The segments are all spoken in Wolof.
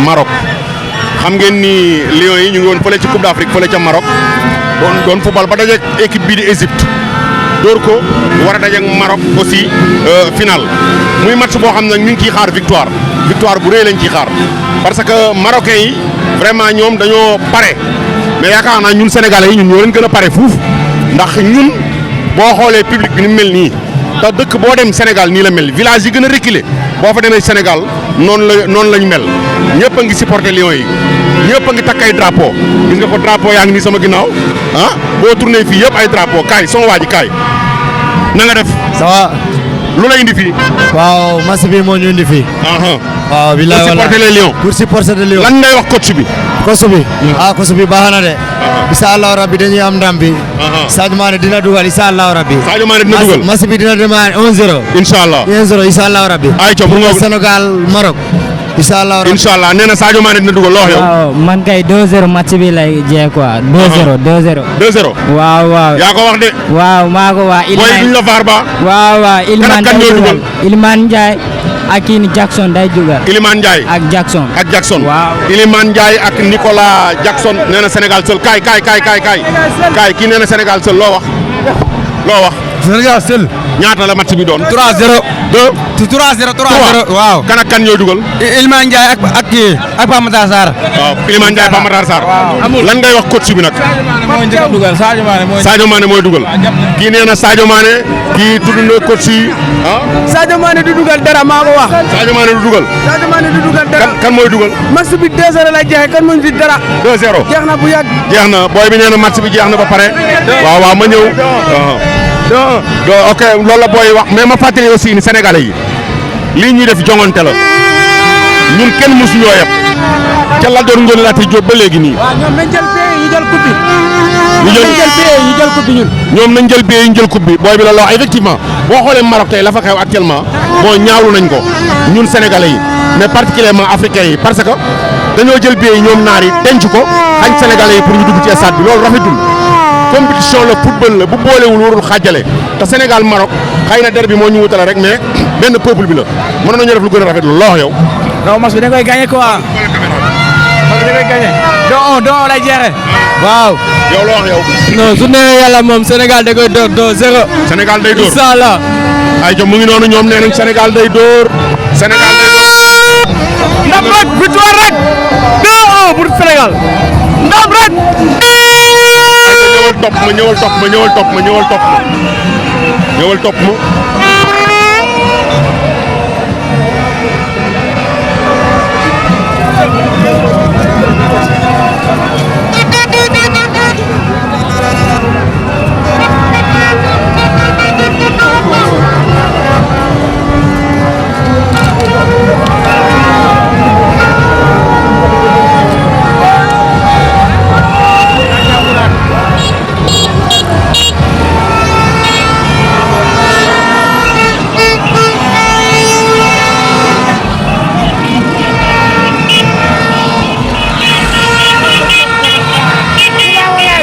Maroc xam ngeen ni Lions yi ñu ngi woon fële ci Coupe d'Afrique fële ca Maroc doon football ba dajeeg équipe bii di Égypte dóor ko war a dajeeg Maroc aussi final muy match boo xam ne ñu ngi ciy xaar victoire bu rëy lañ ciy xaar parce que marocains yi vraiment ñoom dañoo pare mais yaakaar naa ñun sénégalais yi ñun ñoo leen gën a pare fuuf ndax ñun boo xoolee public bi ni mel nii te dëkk boo dem Sénégal nii la mel village yi gën a reculé boo fa demee Sénégal noonu lañ mel ñëpp a ngi supporter Lions yi ñëpp a ngi takk ay drapeau gis nga ko drapeau yaa ngi nii sama ginnaaw ah boo tourné fii yëpp ay drapeau kaay sama waa ji kaay na nga def. ça va. lu la indi fii. waaw match bi moo ñu indi fii. waaw bilaay pour supporter les Lions. pour supporter les Lions. lan ngay wax coach bi. coach bi baax na de. incha allahu rabbi dañuy am ndam bi. Sadio Mané dina dugal incha allahu rabbi. Sadio Mané dina dugal match bi dina démarrer 1-0. incha allah 1-0 incha allahu rabbi. ayca pour nga Sénégal Maroc. incha allah rabbi incha allah nee na Sadio Mané dina dugal loo wax yow. waaw man kay 2-0 match bi lay jeex quoi 2-0 2-0. 2-0. waaw. yaa ko wax de. waaw maa ko wax. booy duñ la vaar ba. waaw Iliman day dugal Iliman Ndiaye ak kii ni Jackson day dugal. Iliman Ndiaye ak Jackson. waaw Iliman Ndiaye ak Nicolas Jackson nee na Sénégal seul kaay kii nee na Sénégal seul loo wax. Sénégal seul. ñaata la match bi doon. 3-0. 3-0. waaw. kan ak kan ñooy dugal. Iliman Ndiaye ak kii ak Pape Matar Sarr. waaw Iliman Ndiaye Pape Matar Sarr. lan ngay wax coach bi nag. mooy njëkk a dugal Sadio Mané mooy dugal. kii nee na Sadio Mané kii tudd na coach yi ah. Sadio Mané du dugal dara maa ko wax. Sadio Mané du dugal. Sadio Mané du dugal dara. kan mooy dugal. match bi 2-0 la jeexee kan mooy fi dara. 2-0. jeex na bu yàgg. jeex na booy bi nee na match bi jeex na ba pare. waaw ma ñëw. ok loolu la booy wax mais ma fàttali aussi ni sénégalais yi lii ñuy def jongante la ñun kenn mësuñoo yeb ca la doon ngeen laata jóob ba léegi nii. waaw ñoom nañ jël paie yi ñu jël coupe bi. ñu jël coupe bi ñun. ñoom nañ jël paie yi ñu jël coupe bi booy bi la wax effectivement boo xoolee Maroc tey la fa xew actuellement bon ñaawlu nañ ko ñun sénégalais yi mais particulièrement africains yi parce que dañoo jël paie yi ñoom naar yi denc ko xañ sénégalais yi pour ñu dugg ci stade bi loolu rafetul. compétition la football la bu boolewul warul xaajale te Sénégal Maroc xëy na der bi moo ñu wutale rek mais benn peuple bi la mënoon nañu def lu gën a rafet lu loo wax yow. non match bi da koy gagné quoi. match bi da koy gagné. 2-1 lay jeexee. waaw. yow loo wax yow. non su neexee yàlla moom Sénégal da koy door 2-0. Sénégal day door incha allah. ayca mu ngi noonu ñoom nee nañ Sénégal day door. Sénégal day door. ndam rek victoire rek. 2-1 pour Sénégal. ndam rek. ñëwal topp ma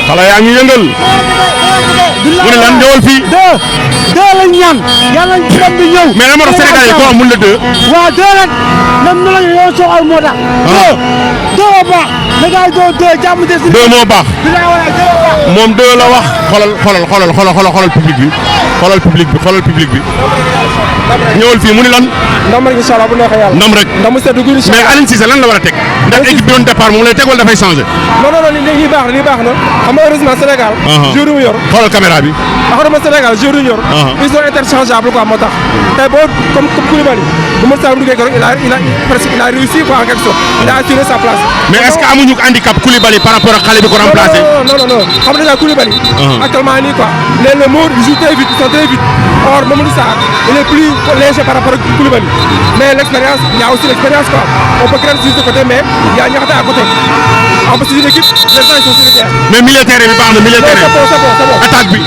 xale yaa ngi yëngal. mu ne lan ñëwal fii. 2 lañ ñaan. yàlla nañ ci bi ñëw. mais dama doon Sénégal yi ko amul la 2. waaw 2 rek. même nu la ñu yow soxal moo tax. 2 moo baax. da ngay doon 2 jàmm des. 2 moo baax. moom 2 la wax. xoolal public bi. xoolal public bi. ñëwal fii mu ni lan. ndam rek incha allah bu neexee yàlla. ndam rek ndamu sedd gu incha allah mais Aliou Cissé lan la war a teg. ndax équipe bi doon départ moom lay teg wala dafay changé. non lii baax na xam nga heureusement Sénégal. joueur yu mu yor. xoolal caméra bi. xam Sénégal joueur yu mu yor. ils sont interchangeables quoi moo tax. tey boo comme Koulibaly bu ma saa duggee ko rek il a réussi quoi en quelque sorte. il a assuré sa place. mais est-ce que amuñu handicap Koulibaly par rapport ak xale bi ko remplacé. non xam nga Koulibaly. actuellement nii quoi les mots ils jouent très vite ils sont très vite. or Mamadou Sarr il est plus léger par rapport ak Koulibaly mais l'expérience il y a aussi l'expérience quoi on peut créer sur ce côté mais il y a Niakhaté à côté en plus une équipe les gens ils sont solidaires. mais militaire bi baax na militaire c'est bon attaque bi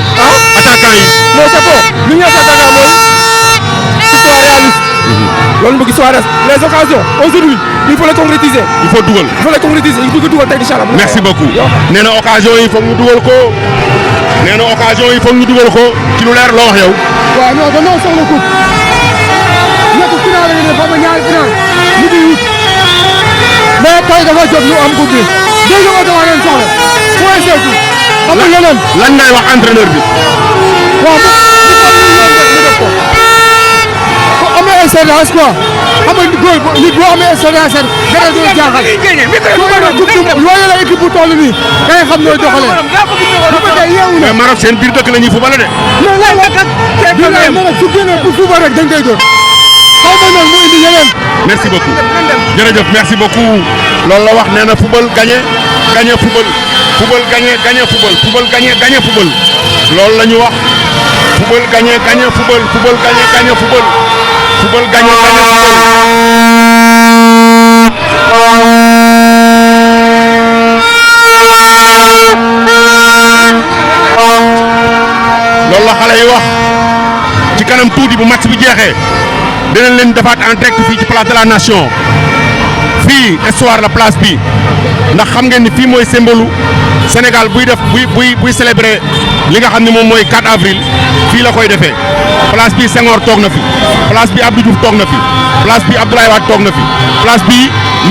attaquant yi. non c'est bon lu ñu naan attaquant mooy histoire réaliste. loolu bëgg histoire reste les occasions aujourd'hui il faut les concrétiser. il faut dugal. il faut les concrétiser il faut que dugal tey incha allah. merci beaucoup nee na occasion yi foog ñu dugal ko ci lu leer loo wax yow. waaw non dañoo soxla coupe nekk final la ñu ne ba ma ñaari final ñu ngi wut mais tey dafa jot ñu am coupe bi deuxième dama leen soxla point c'est tout amul leneen lan ngay wax entraîneur bi waaw mu def ko amee expérience quoi xam nga góor nit boo amee expérience dara du jaaxal loo yore équipe bu toll nii da ngay xam nooy doxalee dafa tey yeewu na mais Maroc seen biir dëkk la ñuy football de su génnee pour football rek dañ koy doon xaw ma noonu mu indi yeneen merci beaucoup jërëjëf merci beaucoup loolu la wax nee na football gagné gagné football football gagné gagné football football gagné gagné football loolu la ñu wax football gagné gagné football football gagné gagné football football gagné gagné loolu la xale yi wax ci kanam tuuti bu match bi jeexee dinañ leen defaat en direct fii ci place de la nation fii histoire la place bi ndax xam ngeen ni fii mooy symbole Sénégal buy def buy célébrer li nga xam ne moom mooy 4 avril fii la koy defee place bi Senghor toog na fi place bi Abdou Diouf toog na fi place bi Abdoulaye Wade toog na fi place bi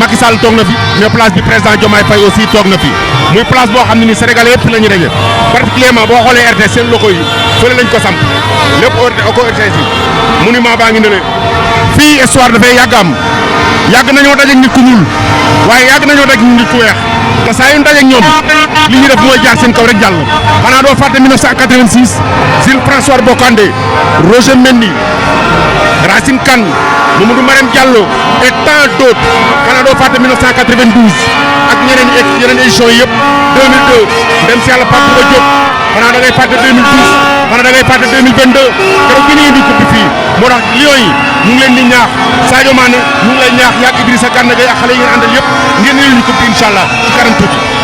Macky Sall toog na fi mais place bi président Diomaye Faye aussi toog na fi muy place boo xam ne ni Sénégalais yëpp la ñu daje particulièrement boo xoolee RTS seen loxo yi fële lañ ko samp lépp ko RTS yi monument baa ngi ne fii histoire dafay yàgg am yàgg nañoo dajeeg nit ku ñuul waaye yàgg nañoo dajeeg nit ku weex te saa yu ñu dajeeg ñoom li ñu def mooy jaar seen kaw rek jàll xanaa doo fàtte 1986 Jules François Bocandé Roger Mendy Racine Kane Mamadou Marème Diallo et tant d'autres xanaa doo fàtte 1992 ak yeneen éditions yëpp 2002 dem si yàlla Pape Bouba Diop xanaa da ngay fàtte 2012 xanaa da ngay fàtte 2022 keroog bi ñu indi coupe bi fii moo tax Lions yi ñu ngi leen di ñaax Sadio Mané ñu ngi lay ñaax yaag Idrissa Gana Gueye ak xale yi ngeen àndal yëpp ngeen indi coupe bi incha allah ci kanam tuuti.